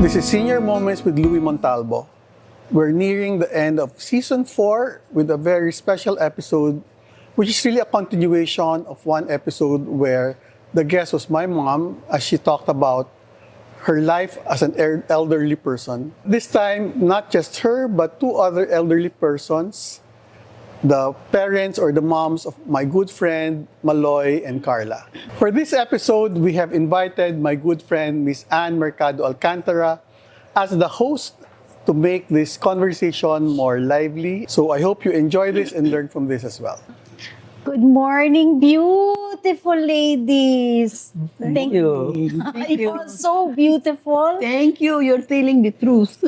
This is Senior Moments with Louis Montalbo. We're nearing the end of Season 4 with a very special episode, which is really a continuation of one episode where the guest was my mom as she talked about her life as an elderly person. This time, not just her, but two other elderly persons, the parents or the moms of my good friend Maloy and Carla. For this episode, we have invited my good friend Miss Anne Mercado-Alcantara as the host to make this conversation more lively. So I hope you enjoy this and learn from this as well. Good morning, beautiful ladies. Thank you. Thank you. You're so beautiful. Thank you. You're telling the truth.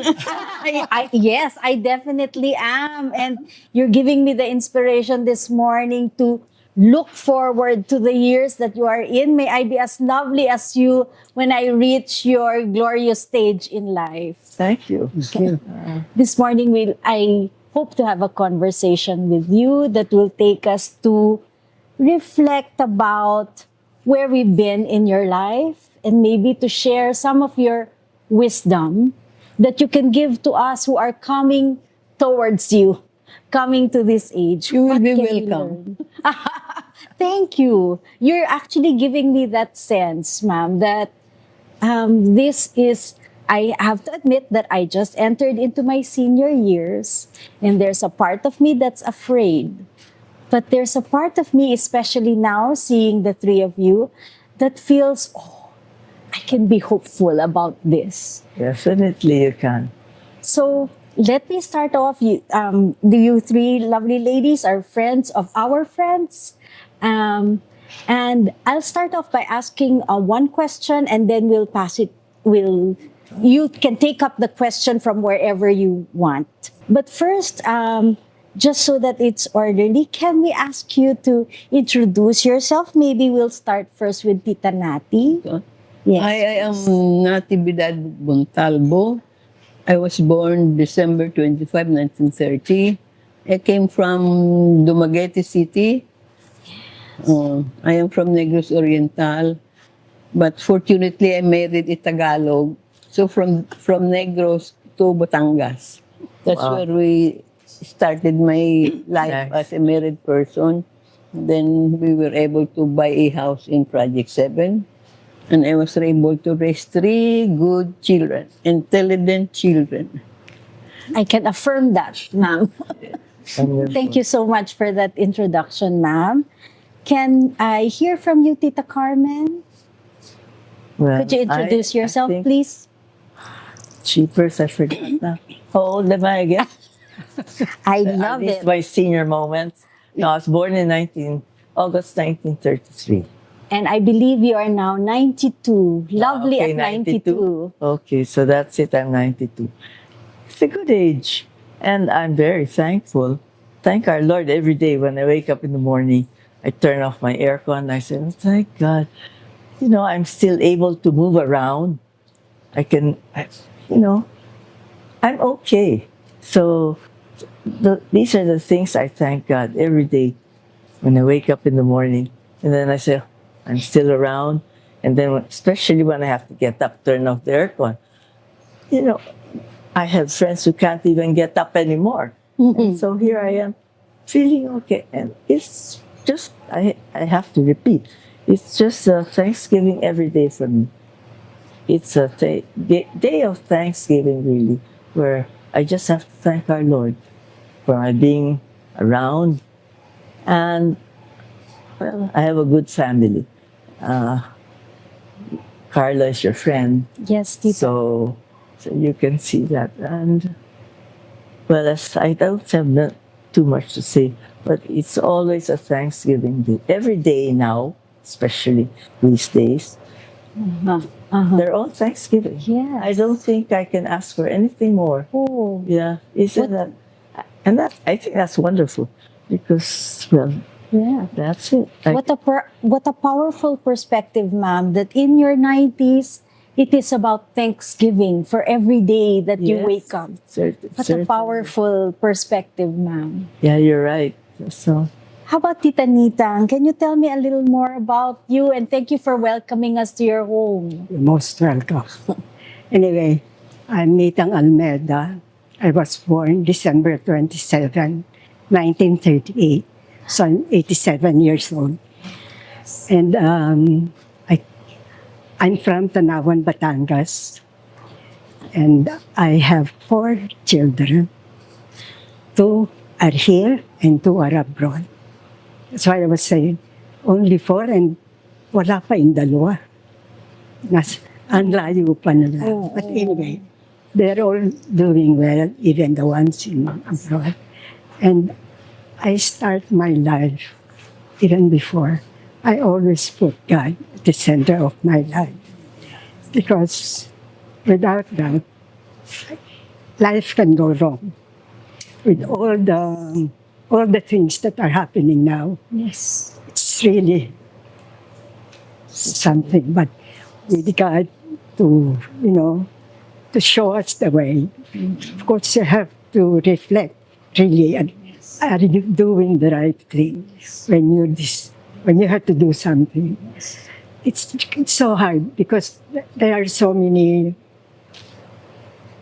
Yes, I definitely am. And you're giving me the inspiration this morning to look forward to the years that you are in. May I be as lovely as you when I reach your glorious stage in life. Thank you. This morning, I hope to have a conversation with you that will take us to reflect about where we've been in your life and maybe to share some of your wisdom that you can give to us who are coming towards you, coming to this age. You will What be can we welcome. learn? Thank you. You're actually giving me that sense, ma'am, that this is, I have to admit that I just entered into my senior years and there's a part of me that's afraid. But there's a part of me, especially now, seeing the three of you, that feels, oh, I can be hopeful about this. Definitely you can. So let me start off. You three lovely ladies are friends of our friends. And I'll start off by asking one question and then we'll pass it. You can take up the question from wherever you want. But first, just so that it's orderly, can we ask you to introduce yourself? Maybe we'll start first with Tita Nati. Yes. I am Natividad Montalbo. I was born December 25, 1930. I came from Dumaguete City. I am from Negros Oriental. But fortunately, I married a Tagalog. So from Negros to Batangas. That's where we started my life as a married person. Then we were able to buy a house in Project 7. And I was able to raise 3 good children, intelligent children. I can affirm that, ma'am. Thank you so much for that introduction, ma'am. Can I hear from you, Tita Carmen? Well, Could you introduce yourself, I think please? Cheapers, I forgot na. How old am I again? I love This it. is my senior moment. No, I was born in August 1933. And I believe you are now 92. Lovely Okay, at 92. Okay, so that's it. I'm 92. It's a good age. And I'm very thankful. Thank our Lord every day when I wake up in the morning. I turn off my aircon. I say, oh, thank God. You know, I'm still able to move around. I'm okay. So these are the things I thank God every day when I wake up in the morning. And then I say, I'm still around. And then, especially when I have to get up, turn off the aircon. You know, I have friends who can't even get up anymore. And so here I am, feeling okay. And it's just, I have to repeat, it's just a Thanksgiving every day for me. It's a day of Thanksgiving, really, where I just have to thank our Lord for my being around. And, well, I have a good family. Carla is your friend. Yes, Tita. So you can see that. And, well, I don't have too much to say, but it's always a Thanksgiving day. Every day now, especially these days, they're all Thanksgiving. Yes. I don't think I can ask for anything more. Oh, Yeah, isn't that? And I think that's wonderful because, well, yeah. that's it. What a powerful perspective, ma'am, that in your 90s, it is about Thanksgiving for every day that you Yes, wake up. What a certainly. powerful perspective, ma'am. Yeah, you're right. So, How about Tita Nita? Can you tell me a little more about you? And thank you for welcoming us to your home. You're most welcome. Anyway, I'm Nitang Almeda. I was born December 27, 1938. So I'm 87 years old. And I'm from Tanawan, Batangas. And I have 4 children. 2 are here and 2 are abroad. That's why I was saying, only 4 and wala pa yung dalawa. Ang layo pa nila. But anyway, they're all doing well, even the ones in abroad. And I start my life, even before, I always put God at the center of my life. Because without that, life can go wrong. With all the things that are happening now, Yes. it's really something. But with God to, to show us the way, of course, you have to reflect, really, and are you doing the right thing when you have to do something? It's so hard because there are so many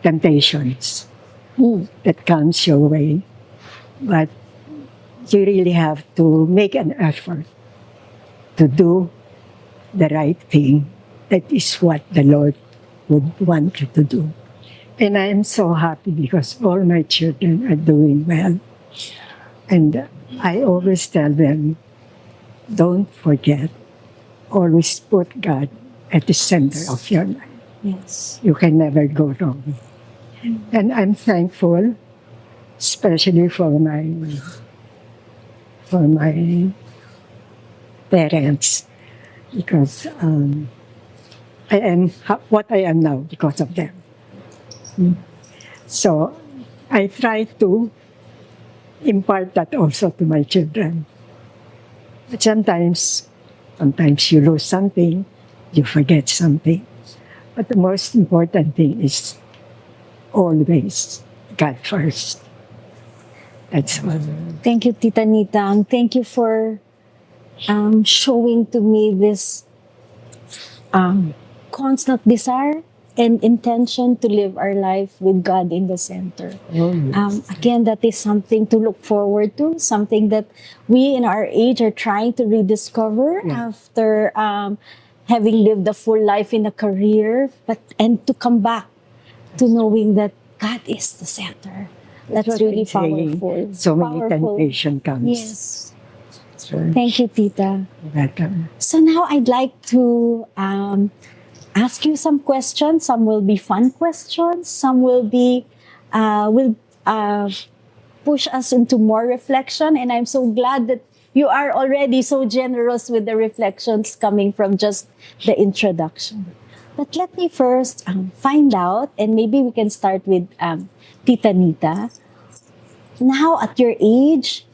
temptations that comes your way, but you really have to make an effort to do the right thing. That is what the Lord would want you to do. And I am so happy because all my children are doing well. And I always tell them, don't forget, always put God at the center of your life. Yes. You can never go wrong. And I'm thankful, especially for my parents, because I am what I am now because of them. So I try to impart that also to my children. But sometimes you lose something, you forget something. But the most important thing is always God first. That's what. Thank you, Tita Nitang. Thank you for showing to me this constant desire and intention to live our life with God in the center. Again, that is something to look forward to, something that we in our age are trying to rediscover after having lived a full life in a career, and to come back to knowing that God is the center. That's what really I'm saying. powerful. So many Powerful. temptation comes. Yes. That's right. Thank you, Tita. Welcome. So now I'd like to ask you some questions. Some will be fun questions. Some will be will push us into more reflection. And I'm so glad that you are already so generous with the reflections coming from just the introduction. But let me first find out, and maybe we can start with Tita Nita. Now at your age,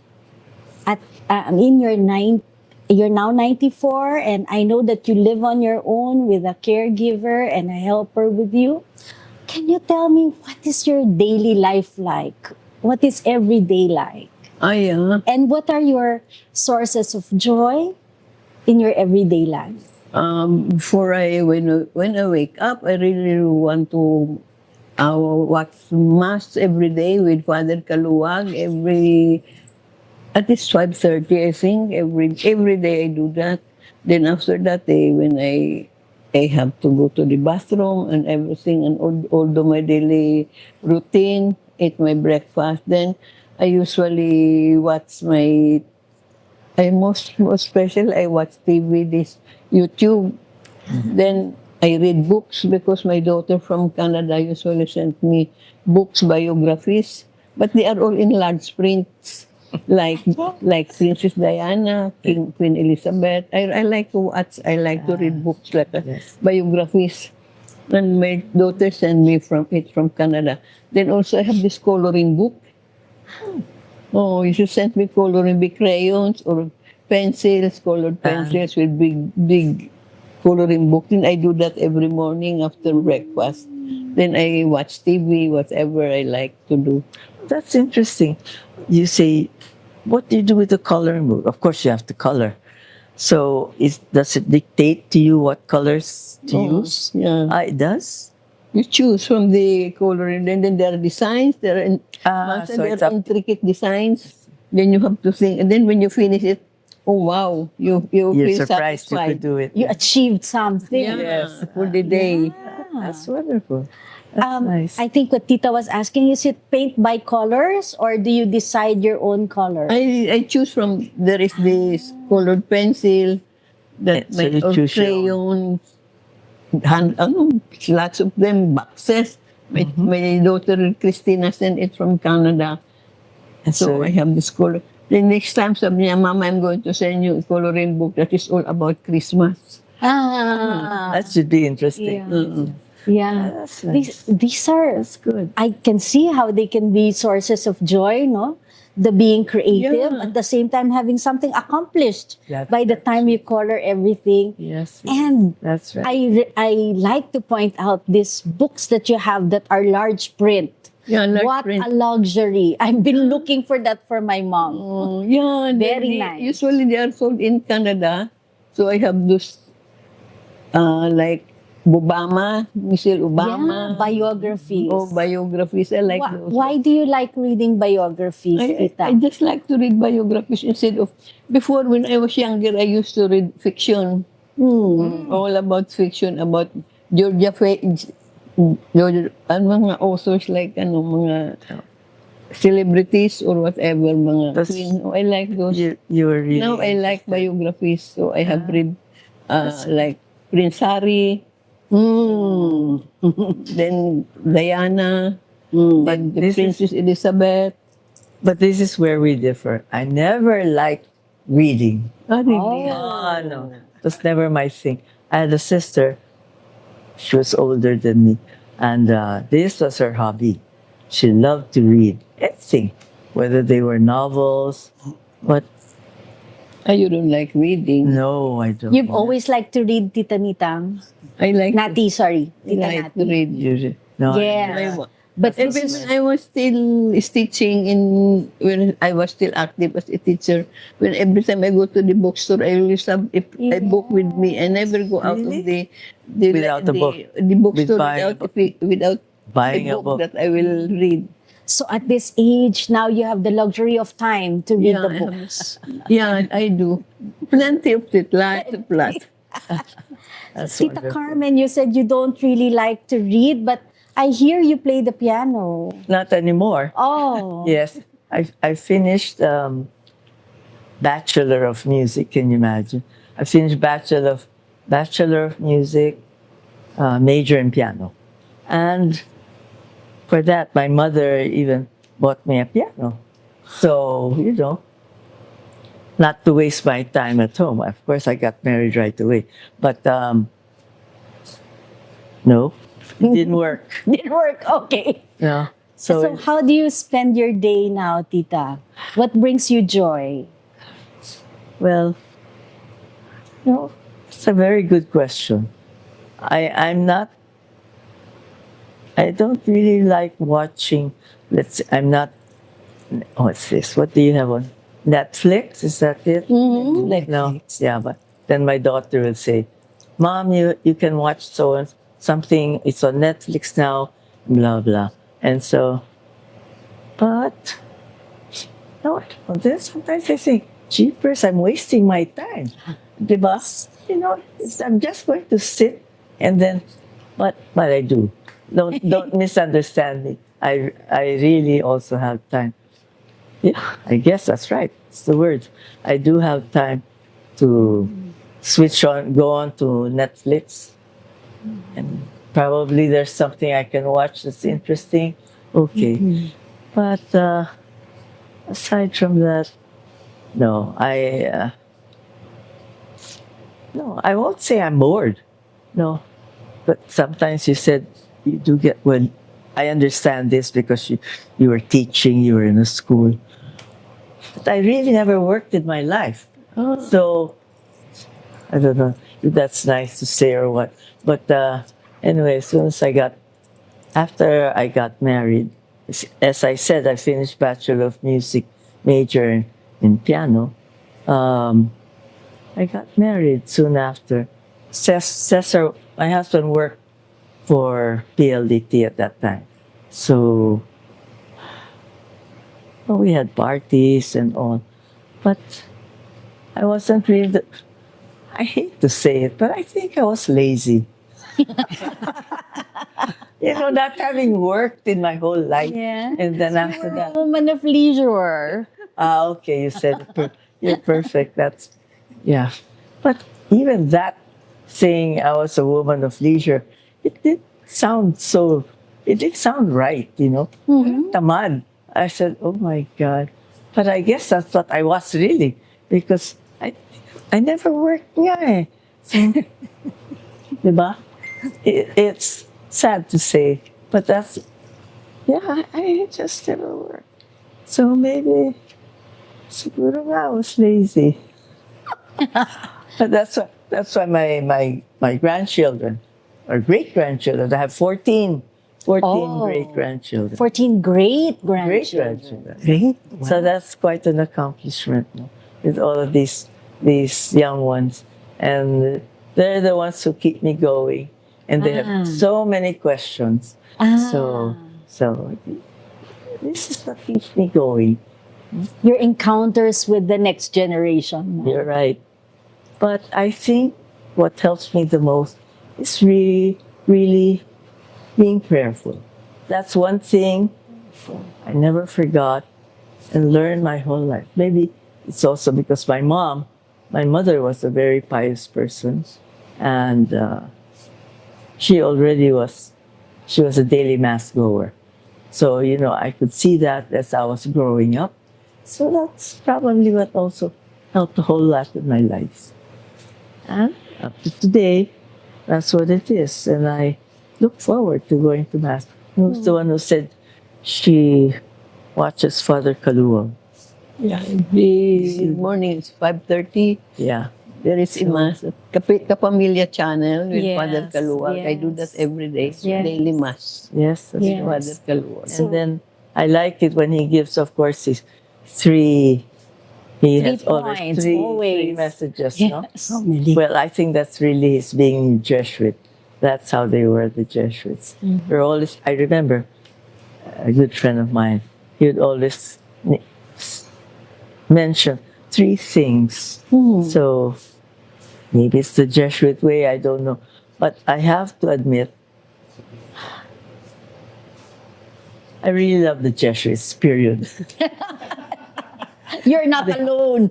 you're now 94, and I know that you live on your own with a caregiver and a helper with you. Can you tell me what is your daily life like? What is every day like? Yeah. And what are your sources of joy in your everyday life? When I wake up, I really want to watch Mass every day with Father Kaluwag at least 5:30, I think. Every day I do that. Then after that, when I have to go to the bathroom and everything, and all do my daily routine, eat my breakfast. Then I usually watch most special, I watch TV, this YouTube. Then I read books because my daughter from Canada usually sent me books, biographies, but they are all in large prints, like Princess Diana, Queen Elizabeth. I like to watch. I like to read books like biographies. And my daughter sent me from Canada. Then also I have this coloring book. Oh, you should send me coloring big crayons or pencils, colored pencils with big coloring book. Then I do that every morning after breakfast. Then I watch TV, whatever I like to do. That's interesting. You say, what do you do with the coloring book? Of course, you have to color. So, does it dictate to you what colors to use? Yeah. It does? You choose from the color, and then there are designs. So There it's are up. intricate designs. Then you have to think, and then when you finish it, oh wow, you You're feel surprised you could satisfied. do it. You achieved something. Yeah, Yes. for the day. That's wonderful. That's nice. I think what Tita was asking, is it paint by colors or do you decide your own color? I choose from, there is this colored pencil that So you or choose your own. crayon, lots of them, boxes. My daughter Christina sent it from Canada. And So I have this color. The next time, sabi niya, Mama, I'm going to send you a coloring book that is all about Christmas. that should be interesting. Yeah. Yeah. That's nice. These are, That's good. I can see how they can be sources of joy, no? The being creative, Yeah. at the same time having something accomplished That- by the time you color everything. Yes. And That's right. I like to point out these books that you have that are large print. Yeah, large What print. a luxury. I've been looking for that for my mom. Oh, yeah. Very nice. Usually they are sold in Canada. So I have those, like Michelle Yeah, Obama. biographies. Oh, biographies. I like those. Why do you like reading biographies, Tita? I just like to read biographies instead of, before when I was younger, I used to read fiction. All about fiction, about Georgia, mga authors like, mga celebrities or whatever, mga That's- queen. Oh, I like those. You were really. Now I like biographies, so I have read, like Prince Harry, then Diana, then the this is- Princess Elizabeth. But this is where we differ. I never liked reading. Oh, really? Oh, no. It was never my thing. I had a sister. She was older than me. And this was her hobby. She loved to read anything, whether they were novels. But You don't like reading. no, I don't. You've always liked to read, Tita Nitang. I like Nati, sorry. I Tita like to Nati. read. Usually, no. Yeah. But But even this when is, I was still teaching when I was still active as a teacher, when every time I go to the bookstore, I always have a book with me. I never go out of the Without the book. the bookstore With buying without Buying a a book book. that I will read. so at this age, now you have the luxury of time to read the I have- books. Yeah, I do. Plenty of it, lots of lots. That's Tita wonderful. Carmen, you said you don't really like to read, but I hear you play the piano. Not anymore. Oh. Yes, I finished Bachelor of Music. Can you imagine? I finished Bachelor of Music, major in piano, and for that, my mother even bought me a piano. So not to waste my time at home. Of course, I got married right away, but no, it didn't work. Didn't work. Okay. No. So, So, how do you spend your day now, Tita? What brings you joy? well, no, it's a very good question. I'm not. I don't really like watching. I'm not. What's this? What do you have on Netflix? Is that it? No. Yeah, but then my daughter will say, "Mom, you can watch something. It's on Netflix now." Blah blah. And so, but no, then sometimes I think, jeepers, I'm wasting my time. Diba? I'm just going to sit and then, but I do. Don't misunderstand me. I really also have time. Yeah, I guess that's right. It's the word. I do have time to go on to Netflix, and probably there's something I can watch that's interesting. Okay, but aside from that, no, no, I won't say I'm bored. No, but sometimes you said you do get, well, I understand this because you were teaching, you were in a school. But I really never worked in my life. So, I don't know if that's nice to say or what. But anyway, after I got married, as I said, I finished Bachelor of Music, major in piano. I got married soon after. Cesar, my husband, worked for PLDT at that time. So we had parties and all, but I wasn't really. I hate to say it, but I think I was lazy. Not having worked in my whole life, Yeah. and then after You're a that, woman of leisure. okay, you said it you're perfect. That's yeah, but even that saying I was a woman of leisure, it did sound so. It did sound right, Tamad. I said, oh my God, but I guess that's what I was really because I never worked nga eh. So, diba? It's sad to say, but that's, yeah, I just never worked. So maybe, siguro nga I was lazy. But that's why my grandchildren, or great-grandchildren, I have 14 Oh. great-grandchildren. 14 great grandchildren. Great-grandchildren. Great. So that's quite an accomplishment, no? With all of these young ones, and they're the ones who keep me going, and they have so many questions. So this is what keeps me going. Your encounters with the next generation. You're right, but I think what helps me the most is really being prayerful. That's one thing I never forgot and learned my whole life. Maybe it's also because my mother was a very pious person, and she was a daily mass goer. So, I could see that as I was growing up. So that's probably what also helped a whole lot in my life. And up to today, that's what it is. And I look forward to going to mass. Who's the one who said she watches Father Kaluwag? Yeah, every morning it's 5:30. Yeah. There is a mass. Kapamilya channel with Yes, Father Kaluwag. I do that yes. every day. Yes. Daily mass Yes, that's Yes. right. Father Kaluwag. And then I like it when he gives, of course, his three. He Three has always points, three always. messages, no? Yes. How many? Well, I think that's really his being Jesuit. That's how they were, the Jesuits. They're always. I remember a good friend of mine. He would always mention three things. So maybe it's the Jesuit way. I don't know, but I have to admit, I really love the Jesuits. Period. You're not alone.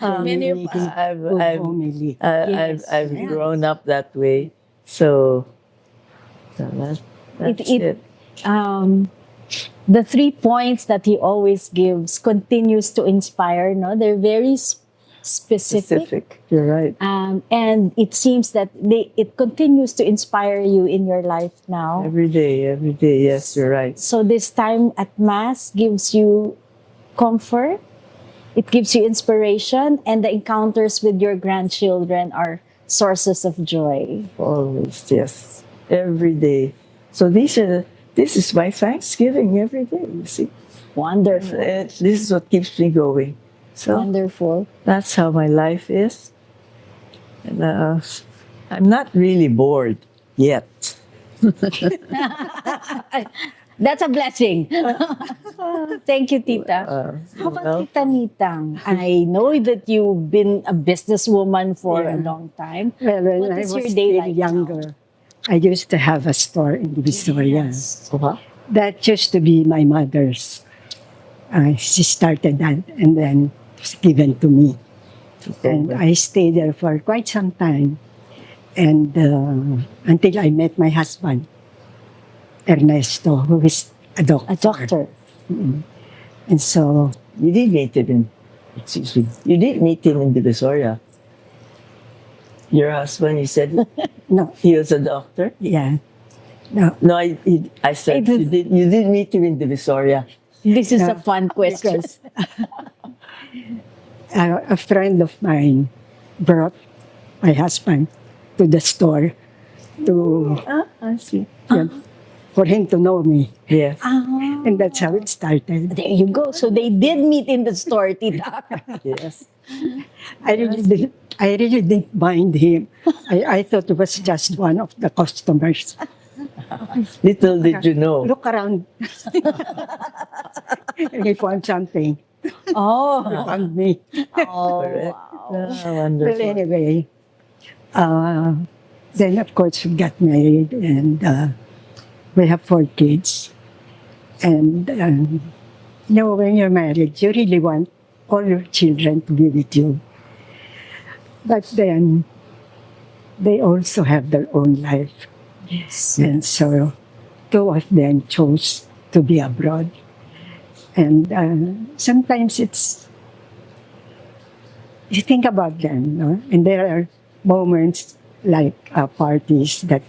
Many of Homily. Yes, I've yes. grown up that way. So that's it. The 3 points that he always gives continues to inspire. No, they're very specific. You're right. And it seems that it continues to inspire you in your life now. Every day. Yes, you're right. So this time at Mass gives you comfort, it gives you inspiration, and the encounters with your grandchildren are sources of joy. Always, yes. Every day. So this is my Thanksgiving every day, you see. Wonderful. This is what keeps me going. So Wonderful. that's how my life is. And I'm not really bored yet. That's a blessing. Thank you, Tita. How about well, Tita Nitang? I know that you've been a businesswoman for a Yeah. long time. Well, when What I is was your day still like younger, I used to have a store in Divisoria. Yes. That used to be my mother's. She started that, and then it was given to me. And I stayed there for quite some time. And until I met my husband, Ernesto, who is a doctor. A doctor. And so, You did meet him in, excuse me, you did meet him in Divisoria. Your husband, you said no, he was a doctor? yeah. No, No, I said It is- you did meet him in Divisoria. This is a fun question. because a friend of mine brought my husband to the store to I see. yeah, for him to know me. Yes. And that's how it started. There you go. So they did meet in the store, Tita. Yes. I really I really didn't mind him. I thought it was just one of the customers. Little did you know. Look around. He found something. Oh, He found me. Correct. wow. Well, Wonderful. anyway, then of course we got married and we have 4 kids. And when you're married, you really want all your children to be with you. But then they also have their own life. Yes. And so 2 of them chose to be abroad. And sometimes you think about them, no? And there are moments like parties that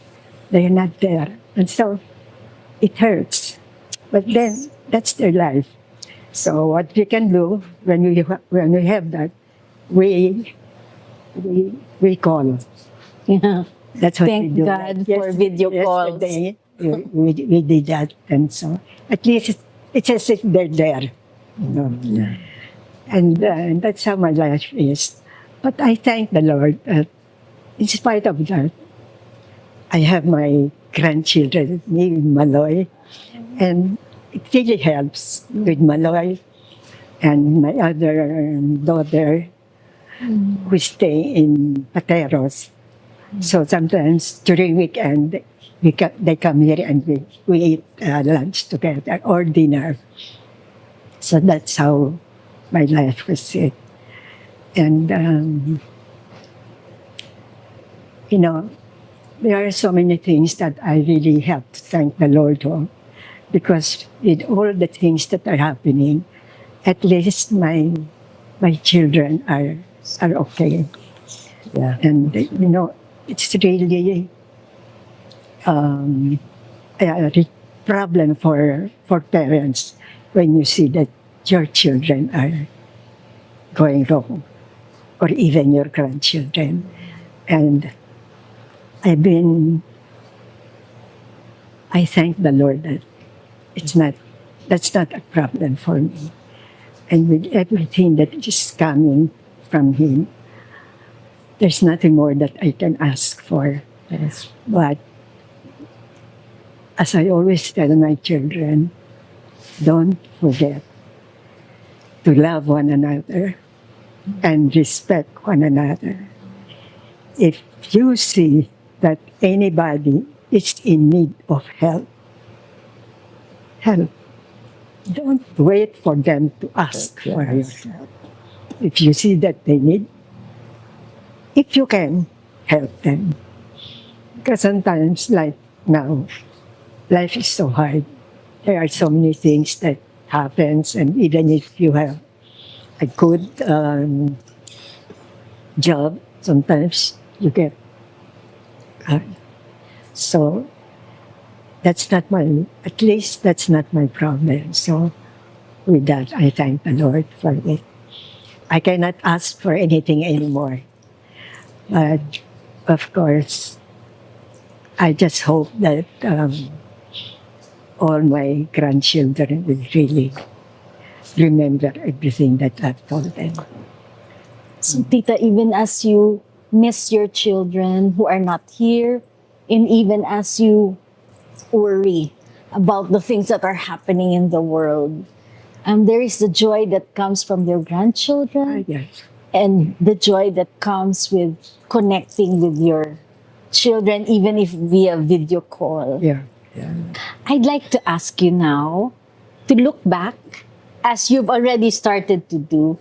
they're not there. And so it hurts. But then that's their life. So what we can do when we have that, we call. Yeah. That's what Thank we do. God for video calls. Yesterday, we did that, and so at least it's as if they're there. You know? Yeah. And that's how my life is. But I thank the Lord that in spite of that, I have my grandchildren, me and Maloy, and it really helps with Maloy and my other daughter who stay in Pateros. So sometimes during weekend, they come here and we eat lunch together or dinner. So that's how my life was it. And, there are so many things that I really have to thank the Lord for. Because with all the things that are happening, at least my children are okay. Yeah. And, it's really a problem for parents when you see that your children are going wrong, or even your grandchildren. And I thank the Lord that that's not a problem for me. And with everything that is coming from Him, there's nothing more that I can ask for. Yes. But as I always tell my children, don't forget to love one another and respect one another. If you see that anybody is in need of help, don't wait for them to ask for Yes. your help. If you see that they need, if you can, help them. Because sometimes, like now, life is so hard. There are so many things that happens, and even if you have a good job, sometimes you get hurt. So at least that's not my problem. So with that, I thank the Lord for it. I cannot ask for anything anymore. But of course, I just hope that all my grandchildren will really remember everything that I've told them. So, Tita, even as you miss your children who are not here, and even as you worry about the things that are happening in the world, there is the joy that comes from your grandchildren Yes. and the joy that comes with connecting with your children, even if via video call. Yeah. I'd like to ask you now to look back as you've already started to do.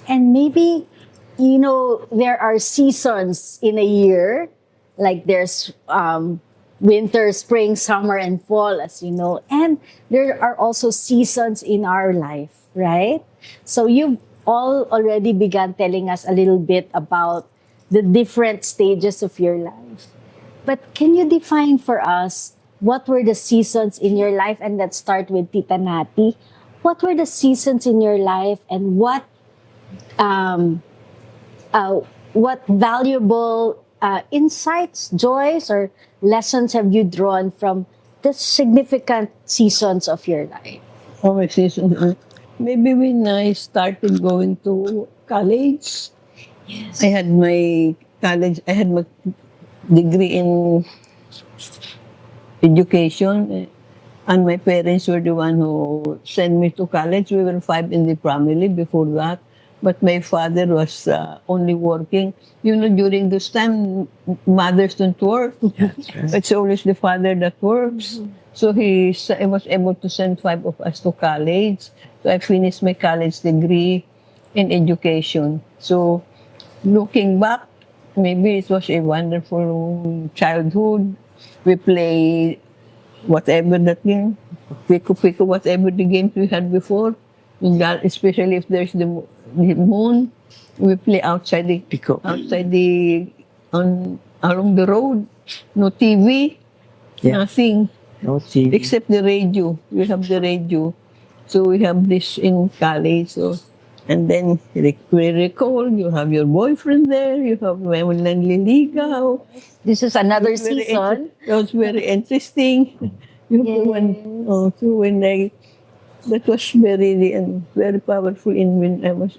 And maybe, there are seasons in a year, like there's winter, spring, summer, and fall, as you know. And there are also seasons in our life, right? So you've all already begun telling us a little bit about the different stages of your life. But can you define for us what were the seasons in your life? And let's start with Tita Nati. What were the seasons in your life, and what valuable insights, joys, or lessons have you drawn from the significant seasons of your life? Oh, my season. Maybe when I started going to college, Yes. I had my college, I had my degree in education, and my parents were the one who sent me to college. We were five in the family before that, but my father was only working. You know, during this time, mothers don't work. That's right. It's always the father that works. So I was able to send five of us to college. So I finished my college degree in education. So looking back, maybe it was a wonderful childhood. We play whatever that game, pico, whatever the games we had before. Especially if there's the moon, we play outside Pico. along the road. No TV, Yeah. nothing No TV. except the radio. We have the radio, so we have this in college. So, and then we recall you have your boyfriend there. You have Manliligaw. This is another It was very season. It was very interesting. You have the one, so when that was very powerful when I was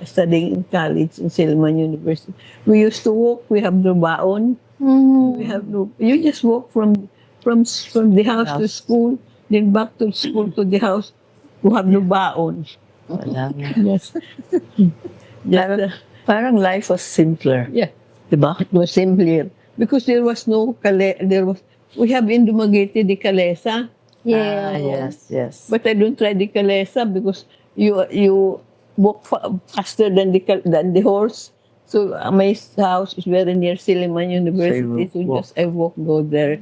studying in college in Silman University. We used to walk. We have the baon. We have no. You just walk from the house to school, then back to school to the house. We have no baon. Wala na. Yes. Parang, parang life was simpler. Yeah. Diba? It was simpler because there was no we have in Dumaguete the kalesa, Yeah. Yes. but I don't try the kalesa because you walk faster than the horse. So my house is very near Silliman University, so walk. I walk go there.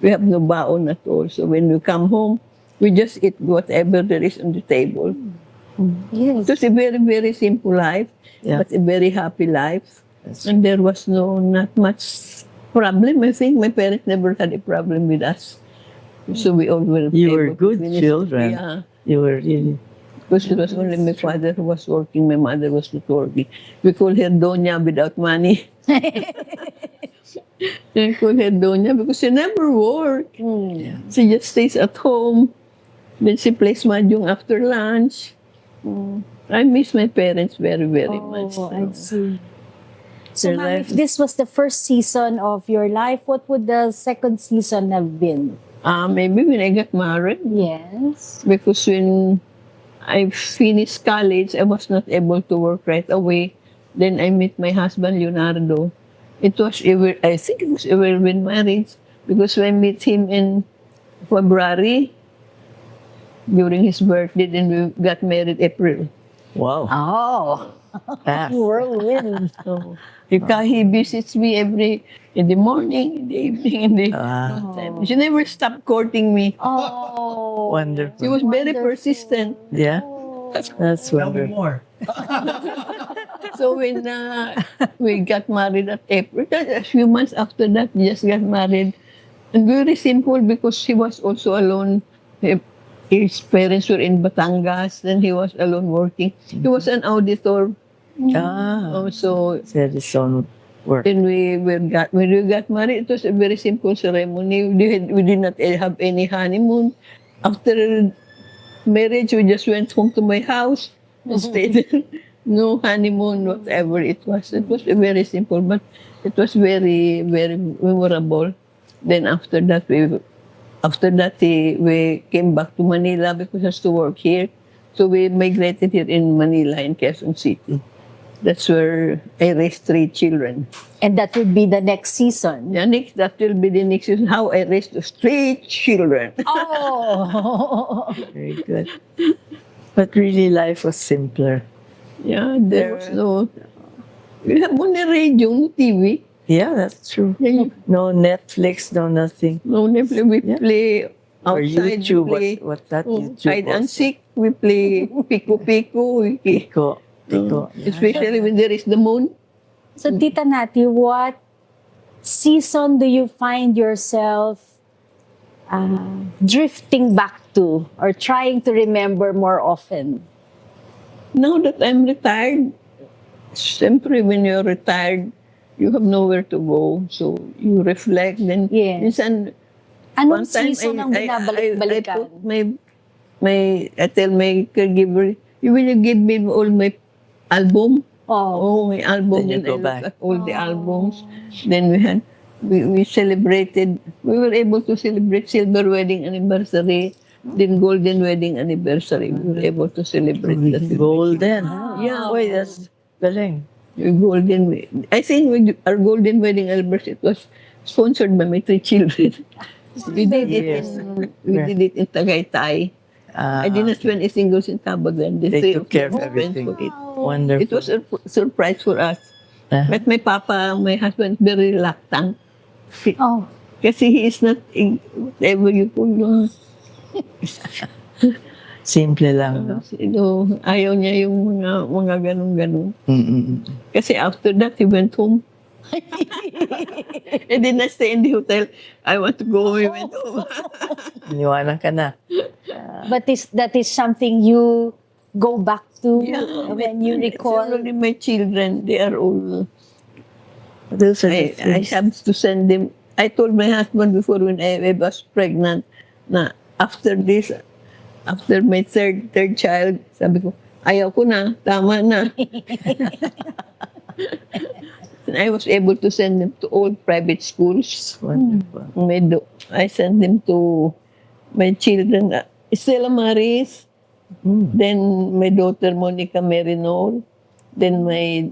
We have no baon at all. So when we come home, we just eat whatever there is on the table. Yes. It was a very, very simple life, Yeah. but a very happy life. That's And there was not much problem. I think my parents never had a problem with us. So we all were You were able to good finish. children. Yeah. You were really. Because it was only my father who was working, my mother was not working. We call her Doña without money. We call her Doña because she never worked. She just stays at home. Then she plays mahjong after lunch. I miss my parents very, very much. Oh, I see. So, Their ma'am, life if this was the first season of your life, what would the second season have been? Maybe when I got married, Yes. because when I finished college, I was not able to work right away. Then I met my husband, Leonardo. I think it was a whirlwind marriage because when I met him in February during his birthday, then we got married April. wow. Oh, Fast. whirlwind. So he visits me in the morning, in the evening, in the time. She never stopped courting me. Oh, Wonderful. She was very wonderful. persistent. Yeah. That's Tell me wonderful. more. So when we got married at April, a few months after that, we just got married. And very simple because he was also alone. His parents were in Batangas, then he was alone working. He was an auditor. So Said his own work. when we got married, it was a very simple ceremony. We did not have any honeymoon. After marriage, we just went home to my house and stayed there. No honeymoon, whatever it was. It was very simple, but it was very, very memorable. Then after that, we came back to Manila because I has to work here. So we migrated here in Manila, in Quezon City. That's where I raised 3 children. And that would be the next season. That will be the next season, how I raised those 3 children. Oh, Very good. But really, life was simpler. Yeah, there was we have only radio, no TV. Yeah, that's true. No Netflix, no nothing. No, we play Or outside. YouTube. We play What's that? YouTube. hide and seek. We play pico. Pico. Pico. Especially when there is the moon. so Tita Nati, what season do you find yourself drifting back to or trying to remember more often? Now that I'm retired, simply when you're retired, you have nowhere to go. So you reflect. Then Yes. minsan, Anong one time season ang I binabalik-balikan? put I tell my caregiver, will you give me all my album? Oh, Oh, my album. Then you Then I go look back. at all the albums. Then we celebrated, we were able to celebrate silver wedding anniversary, then golden wedding anniversary. We were able to celebrate that. with my Golden. children. Yeah. Wait, that's galing. Yung I think our golden wedding anniversary, it was sponsored by my 3 children. We did it Yes. in Tagaytay. I didn't spend a single centavo then. The They three took of care them of spent everything. for it. Wonderful. It was a surprise for us. Uh-huh. But my papa, my husband, very reluctant. oh. Kasi he is not, whatever you call him, Simple lang, no? ayaw niya yung mga ganun-ganun. Mm-mm. Kasi after that, he went home. And then I stay in the hotel. I want to go. He went home. Iniwanan ka na. But that is something you go back to Yeah, when you recall. Only my children, they are all. Those are the I things. have to send them. I told my husband before when I was pregnant na after this, after my third child, sabi ko, ayaw ko na, tama na. And I was able to send them to all private schools. Wonderful. I sent them to my children, Stella Maris, then my daughter Monica Merinol, then my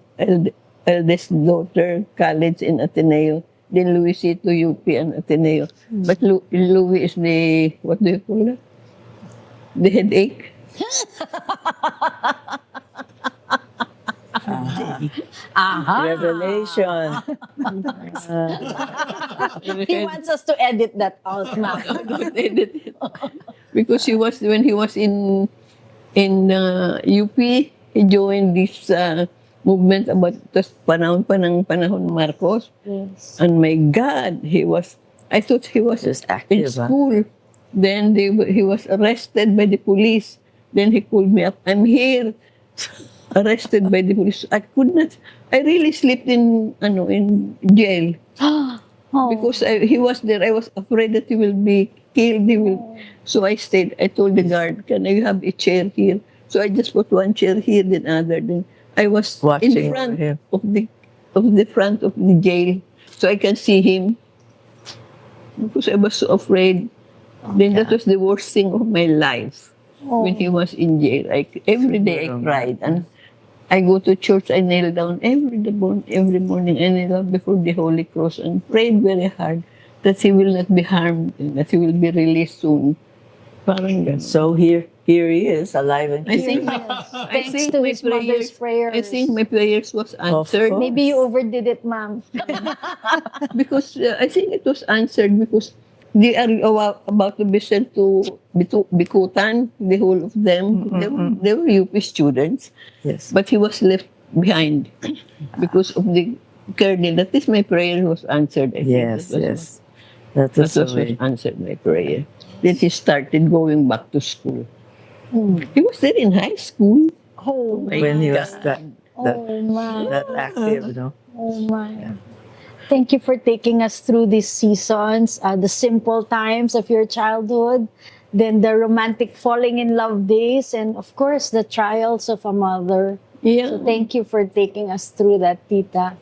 eldest daughter, college in Ateneo, then Luisito UP and Ateneo. But Louis is the, what do you call it? The headache. Revelation. He wants us to edit that out, ma'am. Because when he was in UP, he joined this movement about tas panahon Marcos. Yes. And my God, I thought he was Just in active, huh? school. Then he was arrested by the police. Then he called me up. I'm here. Arrested by the police. I could not. I really slept in jail Oh. because he was there. I was afraid that he will be killed. So I stayed. I told the guard, "Can I have a chair here?" So I just put one chair here, then other. Then I was Watching in front him. of the front of the jail, so I can see him. Because I was so afraid. Then that was the worst thing of my life when he was in jail. Every day I cried, and I go to church. I kneel down every morning. I kneel down before the Holy Cross and prayed very hard that he will not be harmed and that he will be released soon. Parang ganun. So here he is, alive and I think, Thanks to his mother's prayers. I think my prayers was answered course. Maybe you overdid it, ma'am. because I think it was answered because they are about to be sent to Bikutan, the whole of them. They were UP students, Yes. but he was left behind because of the colonel. That is my prayer was answered. I think. Yes, yes. That That is the was way. answered my prayer. Then he started going back to school. He was there in high school. Oh, My When he was God. oh my. that active, no? Oh my. Thank you for taking us through these seasons, the simple times of your childhood, then the romantic falling in love days, and of course, the trials of a mother. Yeah. So thank you for taking us through that, Tita.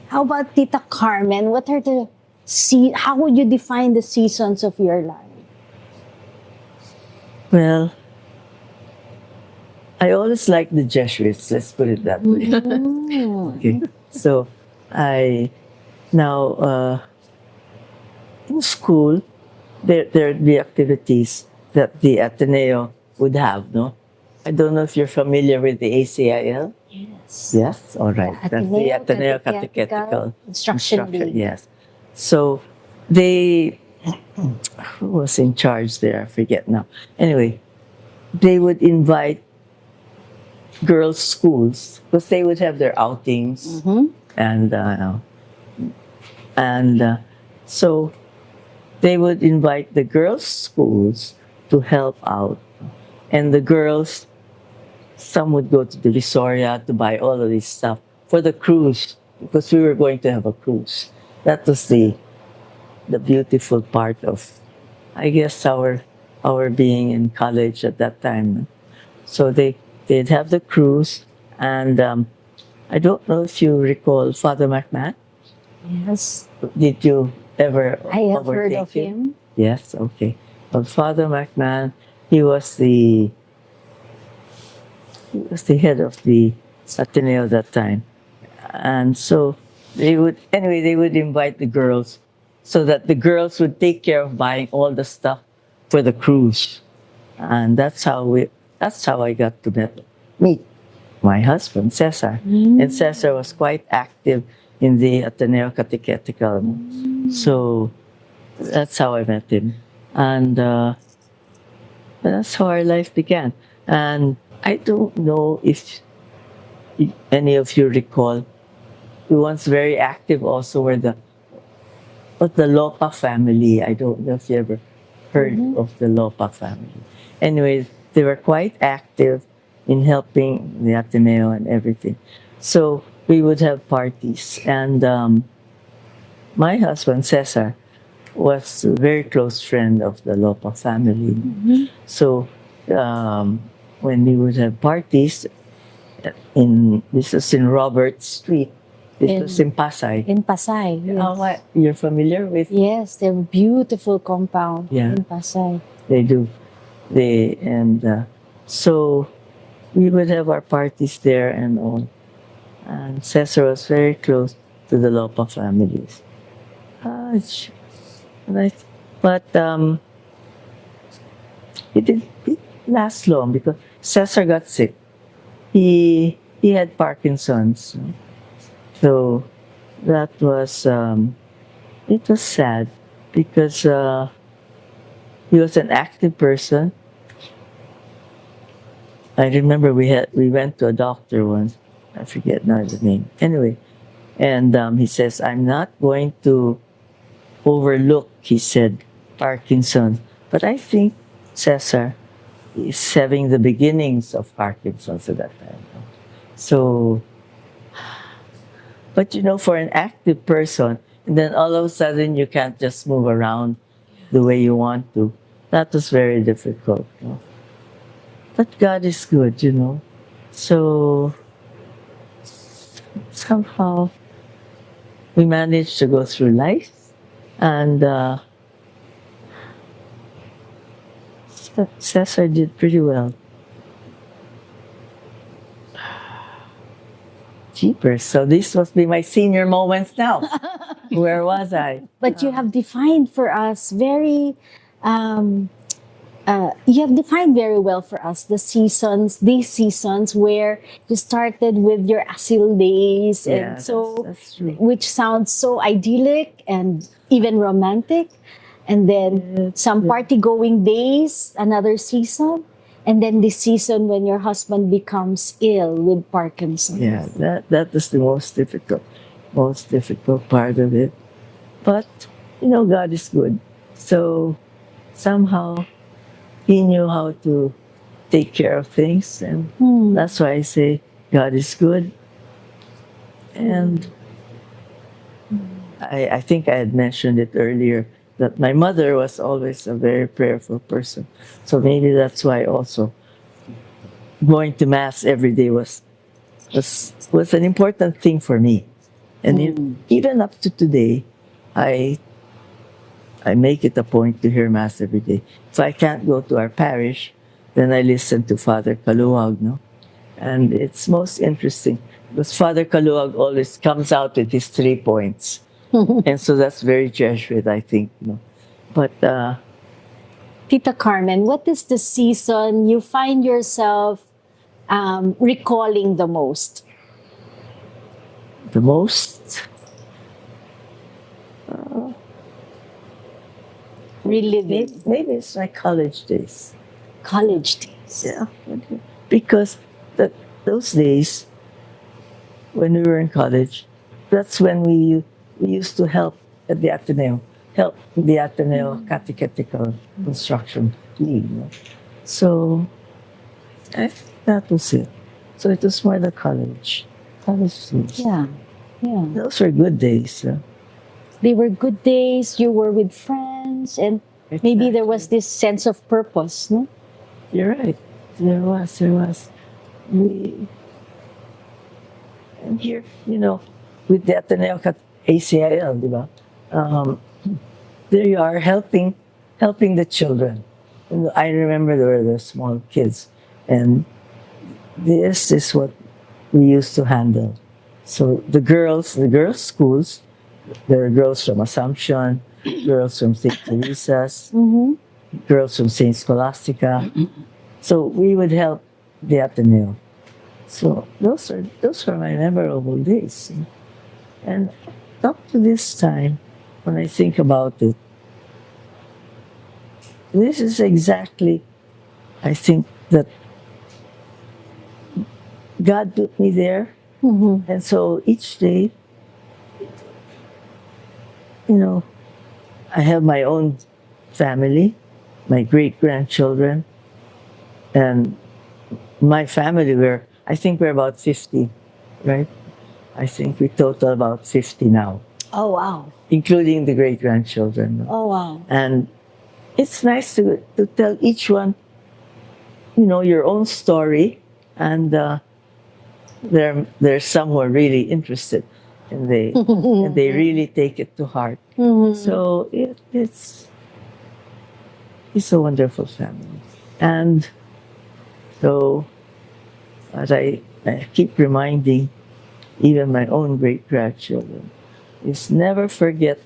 How about Tita Carmen? What are how would you define the seasons of your life? Well, I always like the Jesuits, let's put it that way. Okay. So now in school, there'd be activities that the Ateneo would have, no? I don't know if you're familiar with the ACIL. Yes. Yes, all right. That's the Ateneo Catechetical Instruction League. Yes. So they, who was in charge there? I forget now. Anyway, they would invite girls' schools because they would have their outings, and so they would invite the girls' schools to help out, and the girls. Some would go to the Visoria to buy all of this stuff for the cruise because we were going to have a cruise. That was the beautiful part of, I guess, our being in college at that time. So they'd have the cruise, and I don't know if you recall Father McMahon. Yes, Did you ever I have heard overtake of him. Yes, okay. Well, Father McMahon, he was the he was the head of the Ateneo that time. And so they would invite the girls so that the girls would take care of buying all the stuff for the cruise. And that's how I got to meet my husband, Cesar. And Cesar was quite active in the Ateneo Catechetical. So that's how I met him. And that's how our life began. And I don't know if any of you recall, we once very active also were the Lopa family. I don't know if you ever heard of the Lopa family. Anyways, they were quite active in helping the Ateneo and everything. So we would have parties. And my husband, Cesar, was a very close friend of the Lopa family. So when we would have parties, this was in Robert Street. This was in Pasay. In Pasay. Yes. You're familiar with? Yes, they're beautiful compound Yeah. in Pasay. They do. So we would have our parties there and all. And Cesar was very close to the Lopa families. And but it didn't last long because Cesar got sick. He had Parkinson's. So that was it was sad because he was an active person. I remember we went to a doctor once. I forget now the name. Anyway, and he says, "I'm not going to overlook," he said, "Parkinson's, but I think Cesar is having the beginnings of Parkinson's at that time." So, but for an active person, and then all of a sudden you can't just move around the way you want to. That was very difficult. But God is good, So somehow we managed to go through life, and Cesar did pretty well. Jeepers. So this must be my senior moments now. Where was I? But you have defined for us you have defined very well for us these seasons where you started with your asilo days, Yeah, and so that's true. which sounds so idyllic and even romantic, and then some party going days, another season, and then the season when your husband becomes ill with Parkinson's. Yeah, that was the most difficult part of it. But God is good. So somehow He knew how to take care of things, and that's why I say God is good. And I think I had mentioned it earlier that my mother was always a very prayerful person. So maybe that's why also going to Mass every day was an important thing for me. And even up to today, I make it a point to hear Mass every day. If I can't go to our parish, then I listen to Father Kaluwag, no? And it's most interesting because Father Kaluwag always comes out with his 3 points. And so that's very Jesuit, I think, But Tita Carmen, what is the season you find yourself recalling the most? the most, Reliving maybe it's my college days. college days. Yeah, because those days when we were in college, that's when we used to help at the Ateneo, Catechetical Construction League. So I think that was it. So it was more the college days. Yeah, yeah. Those were good days. They were good days. You were with friends, and maybe there was this sense of purpose, no? You're right. There was. And here, with the Ateneo ACIL, di ba? There you are helping the children. And I remember there were the small kids, and this is what we used to handle. So the girls schools, there are girls from Assumption, girls from St. Teresa's, girls from St. Scholastica. So we would help the Ateneo. So those were my memorable days. And up to this time, when I think about it, this is exactly, I think, that God put me there. And so each day, I have my own family, my great-grandchildren, and my family, I think we're about 50, right? I think we total about 50 now, Oh, wow. including the great-grandchildren. Oh, wow. And it's nice to tell each one, your own story, and there's some who are really interested, and they really take it to heart. So it's a wonderful family. And so, as I keep reminding even my own great-grandchildren, is never forget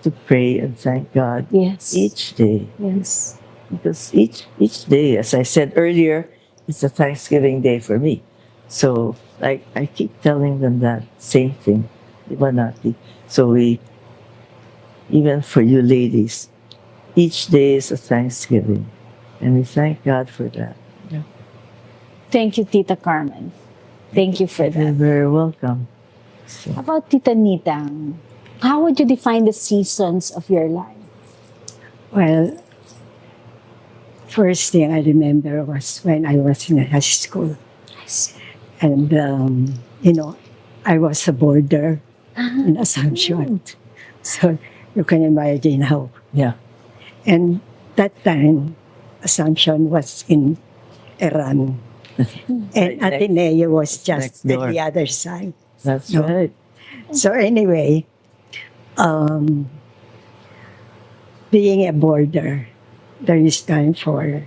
to pray and thank God Yes. each day. Yes. Because each day, as I said earlier, it's a Thanksgiving day for me. So I keep telling them that same thing. Di ba, Nati? So even for you ladies, each day is a Thanksgiving. And we thank God for that. Thank you, Tita Carmen. Thank you for You're that. very welcome. So, How about Tita Nitang? How would you define the seasons of your life? Well, first thing I remember was when I was in high school. And, I was a boarder in Assumption. So you can imagine how. yeah. And that time, Assumption was in Iran. And Right Ateneo was next just at door. the other side. That's No. right. So anyway, being a boarder, there is time for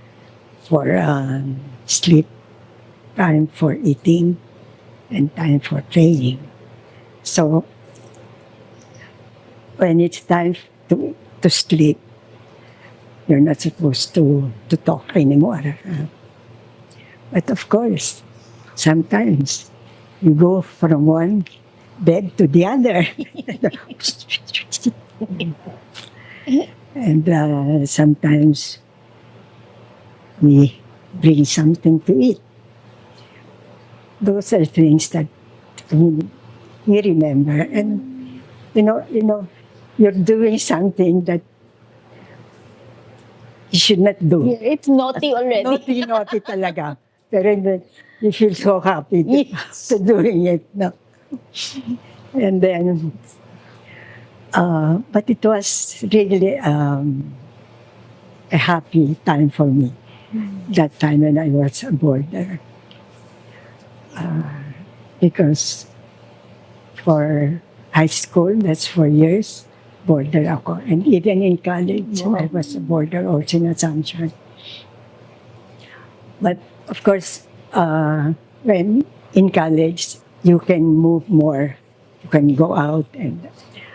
sleep, time for eating, and time for playing. So when it's time to sleep, you're not supposed to talk anymore. But of course, sometimes you go from one bed to the other. And sometimes we bring something to eat. Those are things that we remember. And you're doing something that you should not do. It's naughty already. Naughty talaga. Pero you feel so happy to doing it. No? And then, but it was really a happy time for me. That time when I was a boarder. Because for high school, that's 4 years, boarder ako. And even in college, I was a boarder also in Assumption. But of course, when in college, you can move more. You can go out. And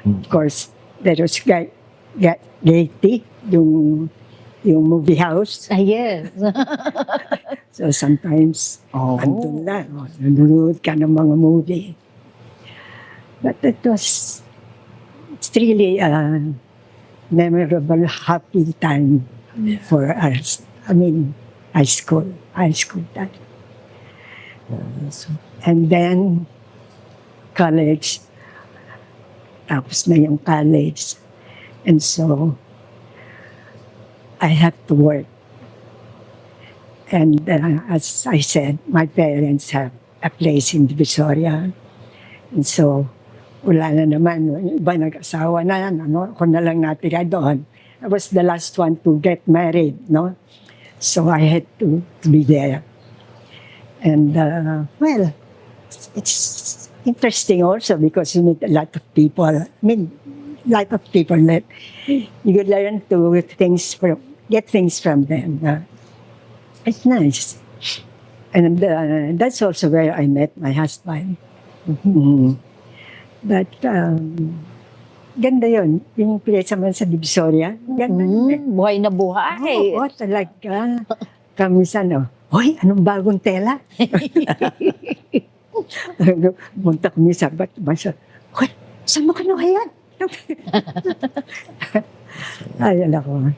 of course, there was Gaiti, yung movie house. Yes. So sometimes, andun lang. Nanonood ka ng mga movie. But it's really a memorable, happy time for us. I mean, high school time. And then, college. Tapos na yung college. And so, I have to work. And as I said, my parents have a place in Divisoria. And so, wala na naman. Yung iba nag-asawa na, ako na lang natira doon. I was the last one to get married, no? So I had to be there. And, well, it's interesting also because you meet a lot of people. I mean, lot of people that you could learn to get things from them. It's nice. And that's also where I met my husband. Mhm. But ganda yun. Yung place naman sa Divisoria. Ganda yun eh. Buhay na buhay. Oo, talaga. Kamisan, hoy, anong bagong tela? Punta kami sa basa. Hoy, saan mo kinuha yan? Ayun ako.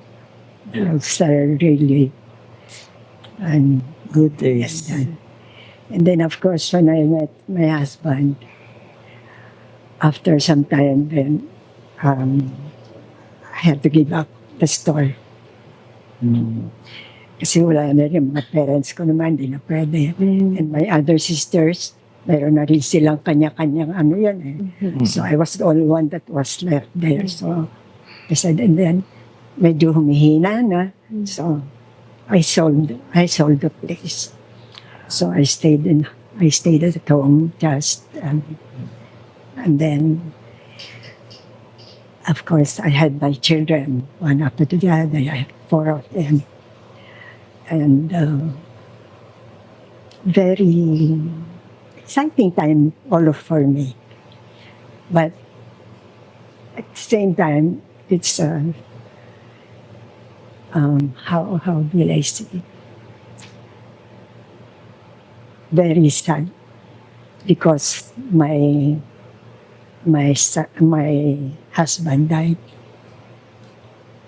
It's really good Yes. And then, of course, when I met my husband, after some time, then I had to give up the store. Kasi wala na rin, mga parents ko naman, di na pwede. And my other sisters, meron na rin silang kanya-kanyang ano yan eh. So I was the only one that was left there. So I said, and then, medyo humihina na. So I sold the place. So I stayed at home just, and then, of course, I had my children, one after the other. I had 4 of them. And very exciting time all for me. But at the same time, it's how will I say it? Very sad because my husband died.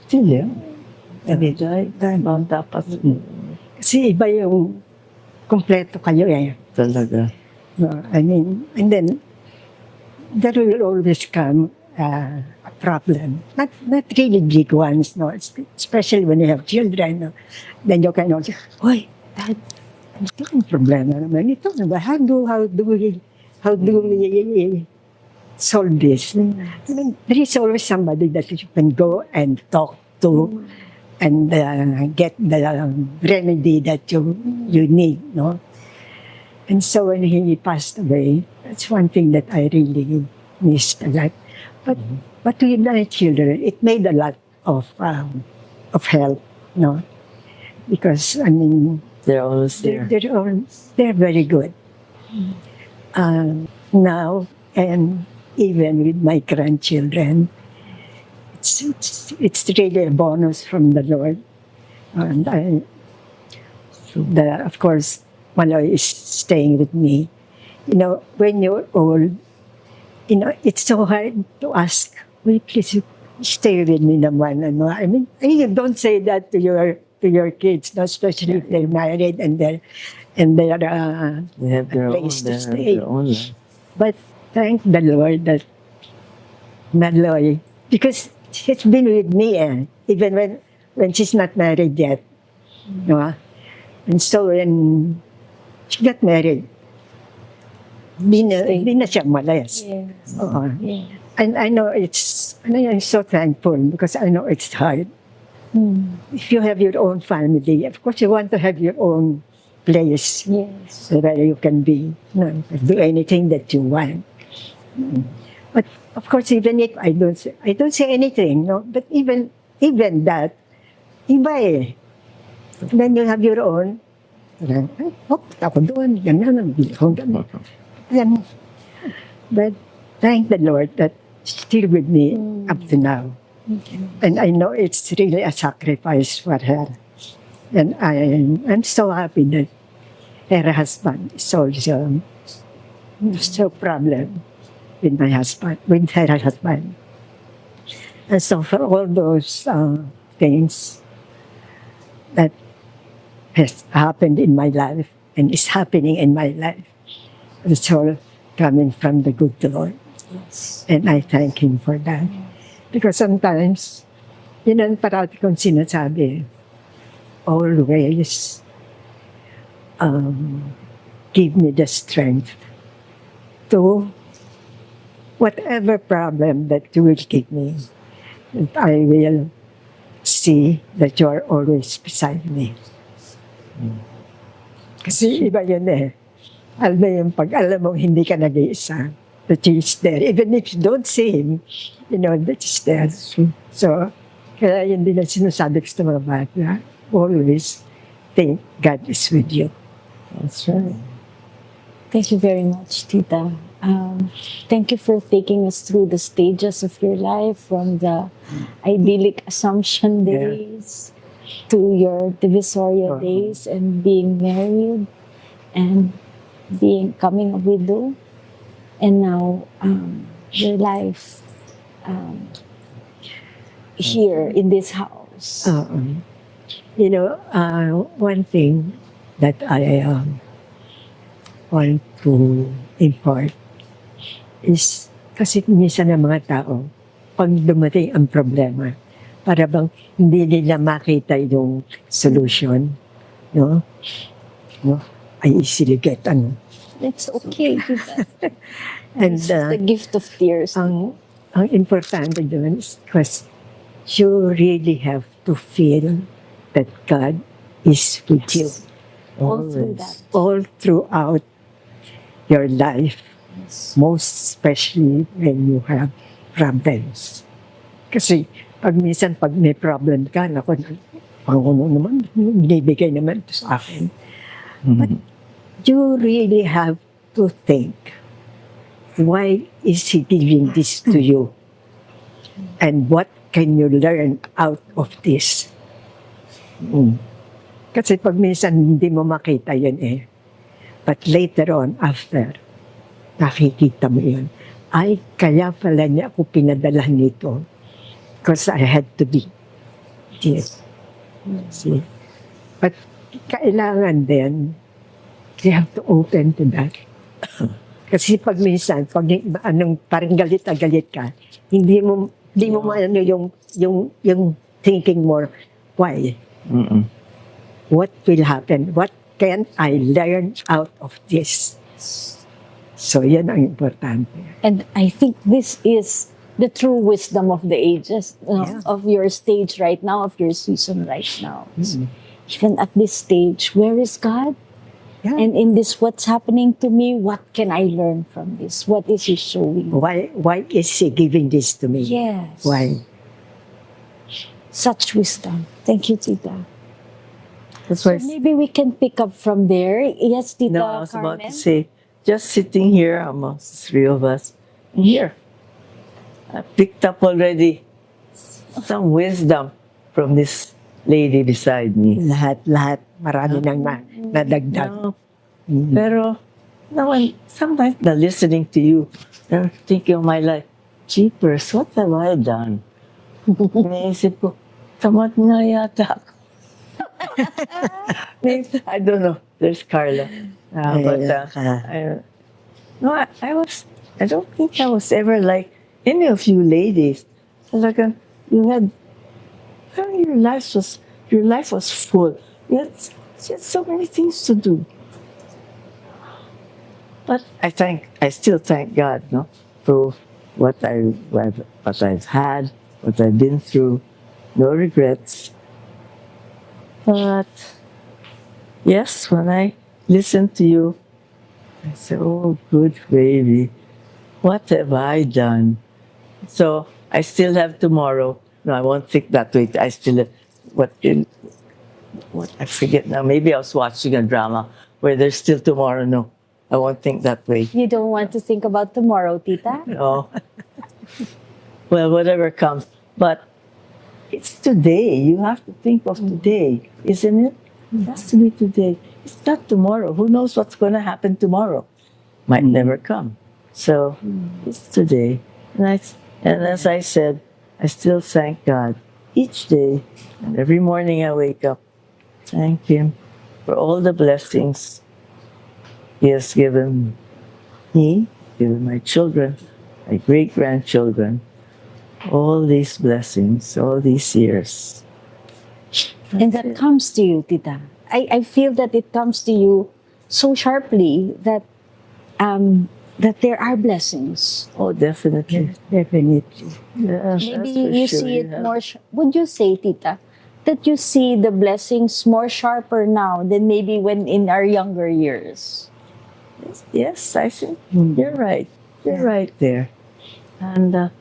Hindi. Hindi dahil dapat Kasi iba yung kompleto kayo eh. talaga. I mean, and then there will always come a problem. Not really big ones, no. Especially when you have children. No? Then you can also, Hoy, Dad, ito ang problema naman ito. How do we solve this? I mean, there is always somebody that you can go and talk to and get the remedy that you need, no? And so when he passed away, that's one thing that I really missed a lot. But with my children, it made a lot of help, no? Because I mean, They're always there. they're very good. Now and even with my grandchildren, it's really a bonus from the Lord. And of course, Maloy is staying with me. You know, when you're old, you know, it's so hard to ask, wait, please stay with me naman. Ano? I mean, you don't say that to your kids, no? Especially if they're married and they're They have their own. place to They have stay. their own life. But thank the Lord that Maloy, because she's been with me even when she's not married yet. No? And so when she got married, di na siya malayas. Oo. And I know I'm so thankful because I know it's hard. If you have your own family, of course you want to have your own place where you can be, do anything that you want. But of course, even if I don't say anything, no. But even that, iba eh. Then you have your own. Ako doon, ganyan, ako ganyan. Yan. But thank the Lord that still with me up to now. And I know it's really a sacrifice for her. And I'm so happy that her husband is also so problem with her husband. And so for all those things that has happened in my life and is happening in my life, it's all coming from the good Lord. And I thank Him for that. Because sometimes, yun ang parati kong sinasabi, always give me the strength to whatever problem that you will give me, that I will see that you are always beside me. Kasi iba yun eh. alam mo yung pag alam mo hindi ka nag-iisa, that he's there. Even if you don't see him, you know, that he's there. So, kaya yun din ang sinasabi ko sa mga bata. Always think God is with you. That's right. Thank you very much, Tita. Thank you for taking us through the stages of your life, from the idyllic Assumption days to your divisoria days, and being married and being coming a widow, and now your life here in this house. You know, one thing that I want to impart is kasi minsan ng mga tao, pag dumating ang problema, para bang hindi nila makita yung solution, no? No? I easily get It's okay, Tita. And It's just the gift of tears. ang importante doon is because you really have to feel that God is with you All through that. all throughout your life. Most especially when you have problems. Kasi pag minsan pag may problem ka, naku, Panginoon naman, binibigay naman ito sa akin. But you really have to think, why is He giving this to you? And what can you learn out of this? Kasi pag minsan hindi mo makita yun eh. But later on, after, nakikita mo yun. Ay, kaya pala niya ako pinadala nito. Because I had to be here. See? But kailangan din, you have to open to that. Kasi pag minsan, pag parang galit na galit ka, hindi mo maano yung thinking more, why? What will happen? What can I learn out of this? So, yan ang importante. And I think this is the true wisdom of the ages, of your stage right now, of your season right now. Even at this stage, where is God? Yeah. And in this, what's happening to me, what can I learn from this? What is He showing? Why is He giving this to me? Yes. Why? Such wisdom. Thank you, Tita. That's So why maybe we can pick up from there. Yes, Tita no, I was about Carmen? to say, just sitting here amongst the three of us, and here, I picked up already some wisdom from this lady beside me. Lahat, marami nang nadagdag. No, pero now, sometimes the listening to you, I'm thinking of my life, jeepers, what have I done? Naisip ko, tamad nga yata ako. I don't know. There's Carla. I don't think I was ever like any of you ladies. Talagang, your life was full. You had so many things to do. But I still thank God, no, for what I've had, what I've been through. No regrets. But yes, when I listen to you, I say, oh, good baby, what have I done? So I still have tomorrow. No, I won't think that way. I still have what I forget now. Maybe I was watching a drama where there's still tomorrow. No, I won't think that way. You don't want to think about tomorrow, Tita? No. Well, whatever comes. But it's today. You have to think of today, isn't it? It has to be today. It's not tomorrow. Who knows what's going to happen tomorrow? Might never come. So it's today. And as I said, I still thank God each day. And every morning I wake up, thank Him for all the blessings He has given me, given my children, my great-grandchildren, all these blessings, all these years. And that comes to you, Tita. I feel that it comes to you so sharply that there are blessings. Oh, definitely. Definitely. Yes, Maybe that's for you sure, see it yeah. more. Would you say, Tita, that you see the blessings more sharper now than maybe when in our younger years? Yes, I think you're right. You're right there. And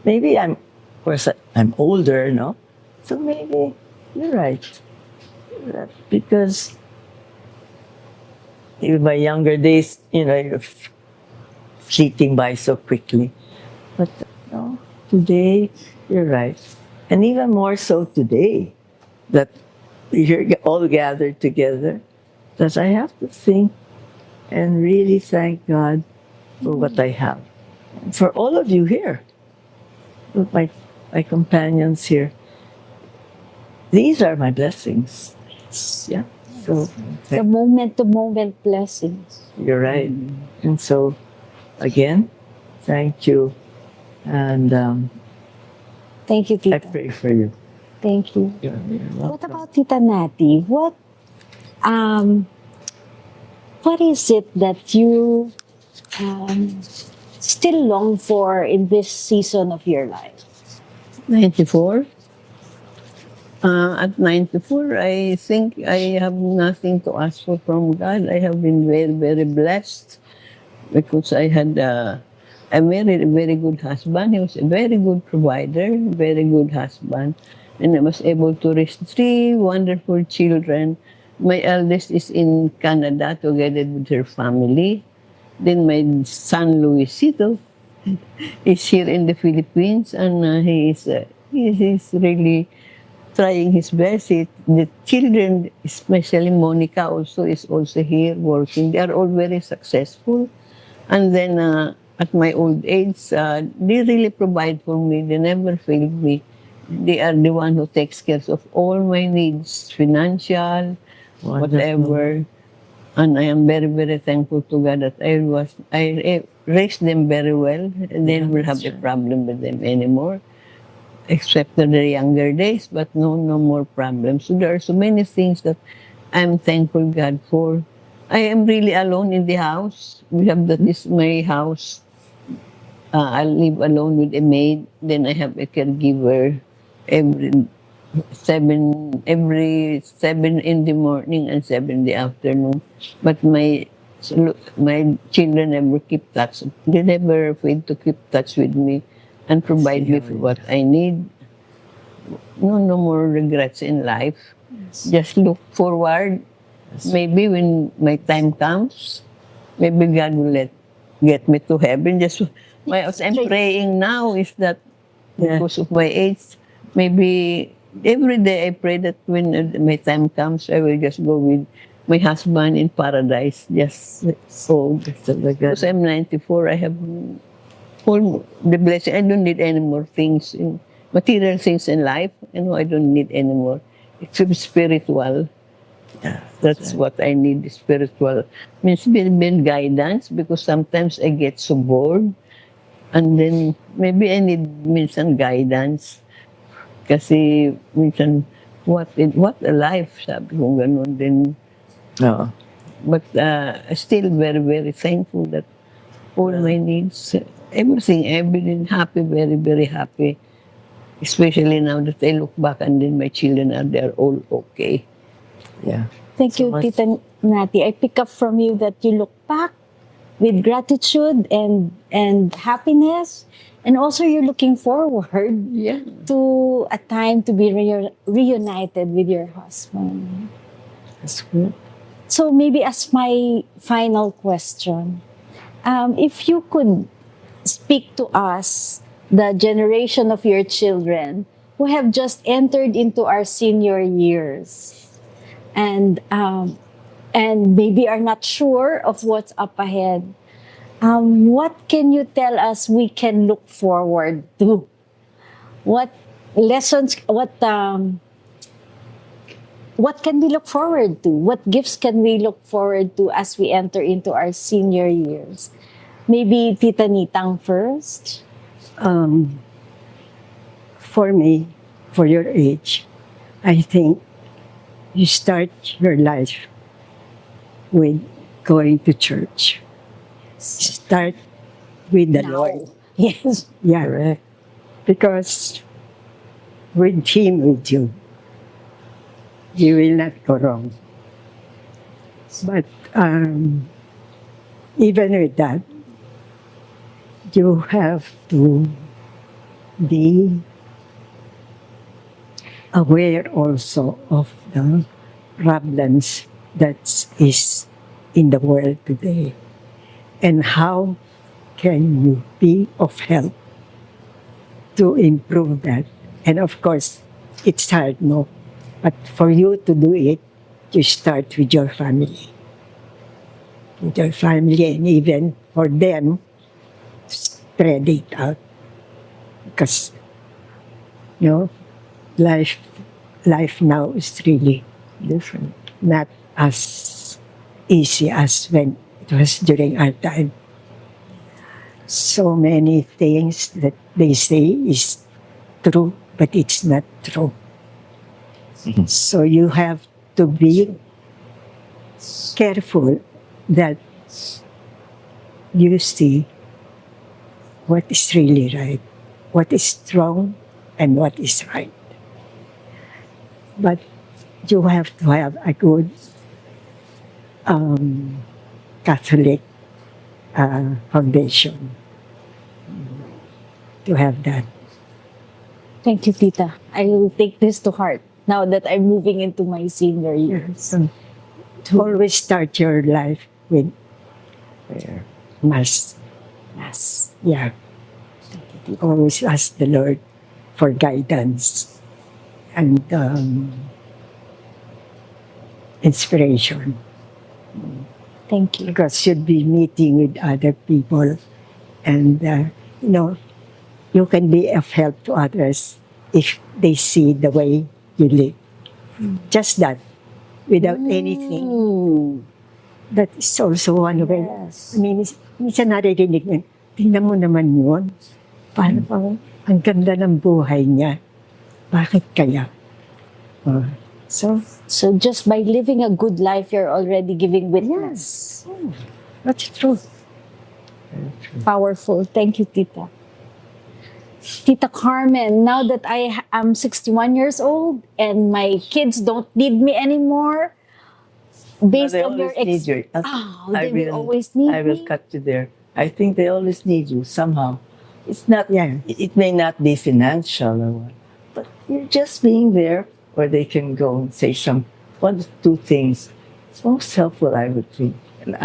maybe of course, I'm older, no? So maybe you're right. Because in my younger days, you're fleeting by so quickly. But no, today, you're right. And even more so today, that you're all gathered together, that I have to think and really thank God for what I have. And for all of you here, with my companions here, these are my blessings. Yeah. So The moment to moment blessings. you're right. And so, again, thank you. And Thank you, I Tita. pray for you. Thank you. You're What welcome. about Tita Nati? Um what is it that you um, still long for in this season of your life? 94. At 94, I think I have nothing to ask for from God. I have been very, very blessed because I married a very good husband. He was a very good provider, very good husband. And I was able to raise three wonderful children. My eldest is in Canada together with her family. Then my son Luisito is here in the Philippines, and he is really trying his best. The children, especially Monica, also is also here working. They are all very successful. And then at my old age, they really provide for me. They never failed me. They are the one who takes care of all my needs, financial, Wonderful. whatever. And I am very, very thankful to God that I raised them very well. And then will have that's a problem with them anymore, except in the younger days. But no more problems. So there are so many things that I'm thankful God for. I am really alone in the house. We have that is my house. I live alone with a maid. Then I have a caregiver every every 7 in the morning and 7 in the afternoon. But my children never keep touch. They never fail to keep touch with me and provide me for what I need. No more regrets in life. Just look forward. Maybe when my time comes, maybe God will get me to heaven. Just what I'm praying now is that Yeah. because of my age, maybe every day I pray that when my time comes, I will just go with my husband in paradise. Just so because I'm 94, I have all the blessing. I don't need any more things, material things in life. I don't need any more. It's spiritual. Yeah. That's what I need, spiritual. Means been guidance because sometimes I get so bored. And then maybe I need minsan guidance. Kasi minsan, what a life, sabi ko ganun din. No. But still very, very thankful that all my needs, everything, I've been happy, very, very happy. Especially now that I look back and then my children they're all okay. Yeah. Thank So you, much. Tita Nati. I pick up from you that you look back with gratitude and happiness, and also you're looking forward Yeah. to a time to be reunited with your husband. That's good. So maybe as my final question, if you could speak to us, the generation of your children who have just entered into our senior years, and maybe are not sure of what's up ahead, what can you tell us we can look forward to? What lessons? What can we look forward to? What gifts can we look forward to as we enter into our senior years? Maybe Tita Nitang first. For me, for your age, I think you start your life with going to church. Start with the Lord. Yes. Yeah, Correct. because with Him with you, you will not go wrong. But even with that, you have to be aware also of the problems that is in the world today, and how can you be of help to improve that. And of course, it's hard, no? But for you to do it, you start with your family. With your family, and even for them, spread it out. Because, you know, life, life now is really Different. not as easy as when it was during our time. So many things that they say is true, but it's not true. So you have to be careful that you see what is really right, what is wrong, and what is right. But you have to have a good Catholic foundation to have that. Thank you, Tita. I will take this to heart now that I'm moving into my senior years. So, to always start your life with Prayer. Mass. Yes. Yeah. Always ask the Lord for guidance and inspiration. Thank you. Because you'll be meeting with other people, and you know, you can be of help to others if they see the way you live. Just that, without anything. Ooh. That is also one of it. Yes. I mean, minsan naririnig mo, tingnan mo naman yun. Paano pa, ang ganda ng buhay niya. Bakit kaya? So, So just by living a good life, you're already giving witness. that's true. Powerful. Thank you, Tita. Tita Carmen, now that I am 61 years old and my kids don't need me anymore, based They on your always need you. they will always need I will me. cut you there. I think they always need you somehow. It's not. Yeah. It may not be financial or what, but you're just being there where they can go and say some one or two things. It's most helpful, I would think, and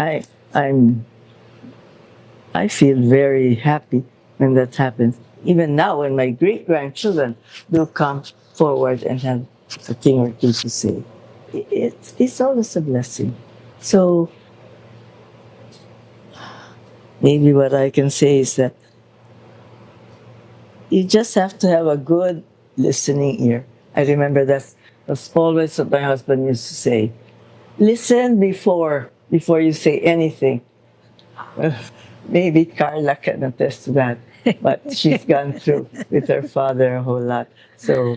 I feel very happy when that happens. Even now, when my great grandchildren will come forward and have a thing or two to say, it's always a blessing. So maybe what I can say is that you just have to have a good listening ear. I remember that's always what my husband used to say. Listen before you say anything. Well, maybe Carla can attest to that, but she's gone through with her father a whole lot. So,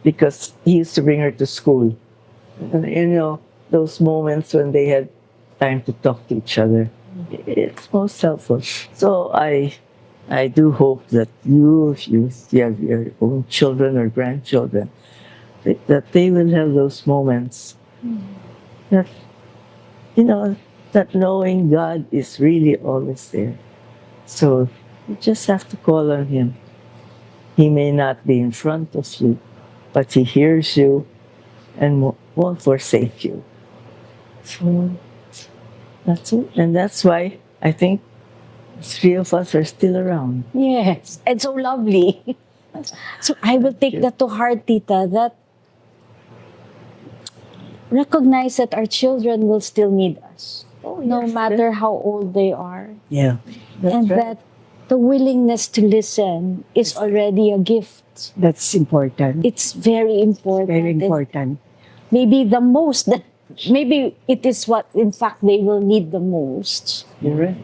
because he used to bring her to school, and you know those moments when they had time to talk to each other, it's most helpful. So I do hope that if you have your own children or grandchildren, that they will have those moments that, you know, that knowing God is really always there. So you just have to call on Him. He may not be in front of you, but He hears you and won't forsake you. So that's it. And that's why I think three of us are still around. Yes, and so lovely. So I will take that to heart, Tita, that recognize that our children will still need us, no yes, matter how old they are. Yeah. And that the willingness to listen is already a gift. That's important. It's very important. Very And important. maybe the most, that maybe it is what in fact they will need the most. You're right.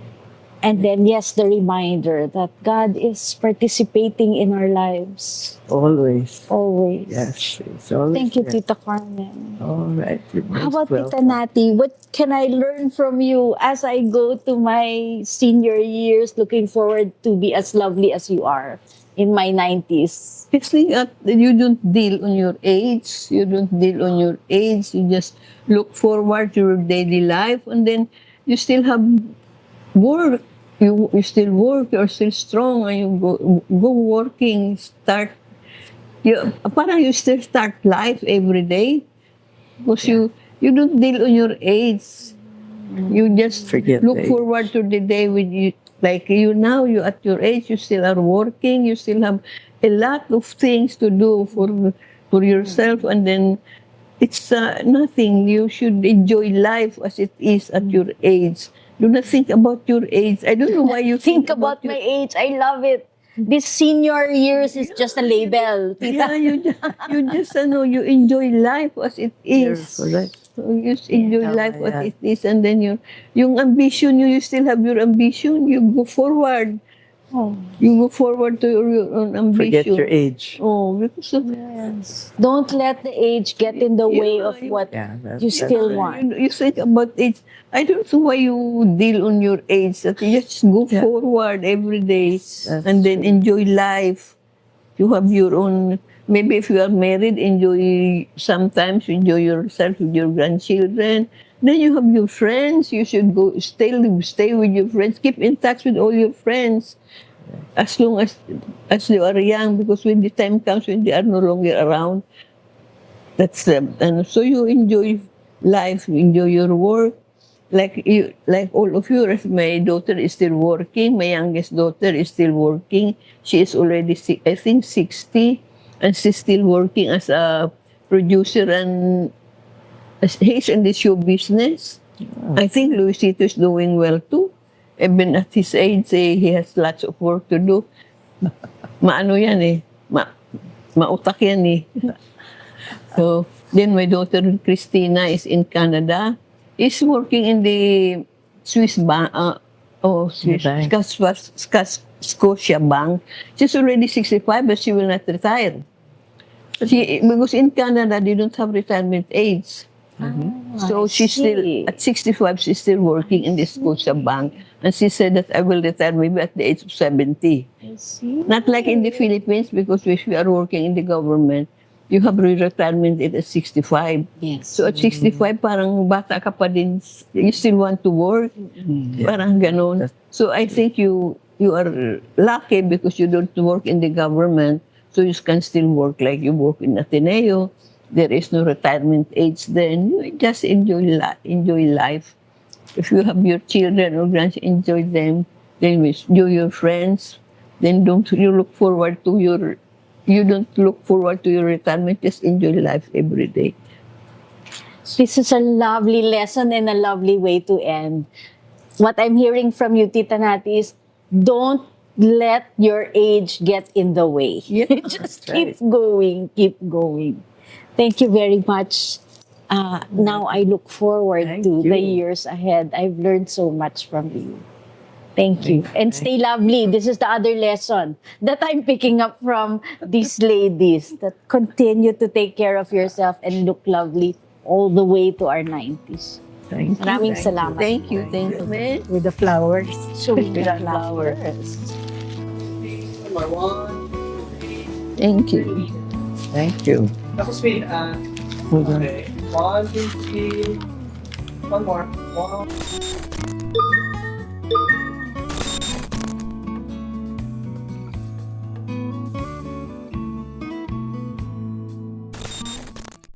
And then, yes, the reminder that God is participating in our lives. Always. Always. Yes. It's always Thank you, there. Tita Carmen. All right. You're How most about Tita welcome. Nati? What can I learn from you as I go to my senior years, looking forward to be as lovely as you are in my 90s? Fixing at you don't deal on your age. You don't deal on your age. You just look forward to your daily life, and then you still have work. You still work, you're still strong, and you go working, start, parang you still start life every day. Because you don't deal on your age. You just Forget look the forward to the day when you, like you now, you at your age, you still are working, you still have a lot of things to do for yourself, and then it's nothing. You should enjoy life as it is at your age. Do not think about your age. I don't know why you Think about my age. I love it. This senior years is just a label. Yeah, you just you enjoy life as it You're is. correct. So you just enjoy Tama life as yan. it is, and then yung ambition you still have your ambition. You go forward. Oh, You go forward to your own Forget ambition. your age. Oh, because of don't let the age get in the way of what Yeah, you still want. you think about age. I don't know why you deal on your age. That you just go Yeah. forward every day, That's and then enjoy life. You have your own. Maybe if you are married, enjoy sometimes enjoy yourself with your grandchildren. Then you have your friends. You should go stay with your friends. Keep in touch with all your friends as long as you are young. Because when the time comes when they are no longer around, that's them. And so you enjoy life. You enjoy your work. Like all of you, my daughter is still working. My youngest daughter is still working. She is already, I think, 60, and she's still working as a producer, and he's in the show business. I think Luisito is doing well too. Even at his age, he has lots of work to do. Maano yan eh. Mautak yan eh. So, then my daughter Christina is in Canada. Is working in the Swiss bank, Bank. Scotia Bank. She's already 65, but she will not retire. Because in Canada, they don't have retirement age. So she's still, at 65, she's still working in the Scotia Bank. And she said that I will retire maybe at the age of 70. I see. Not like in the Philippines, because if you are working in the government, you have retirement age at 65. Yes. So at 65, parang bata ka pa din, you still want to work. Parang ganon. So I think you are lucky because you don't work in the government, so you can still work like you work in Ateneo. There is no retirement age then. You just enjoy life. If you have your children or grandchildren, enjoy them. Then enjoy your friends. Then you don't look forward to your retirement. Just enjoy life every day. This is a lovely lesson and a lovely way to end. What I'm hearing from you, Tita Nati, is don't let your age get in the way. Yeah, Just keep going, keep going. Thank you very much. Now I look forward Thank to the you. years ahead. I've learned so much from you. Thank you. And stay lovely. This is the other lesson that I'm picking up from these ladies, that continue to take care of yourself and look lovely all the way to our 90s. Thank you. Maraming salamat. Thank you. With the flowers. Showing the Flowers. Thank you. Thank you. Tapos wait, Hold on. okay. 1, 2, 3. One more. 1.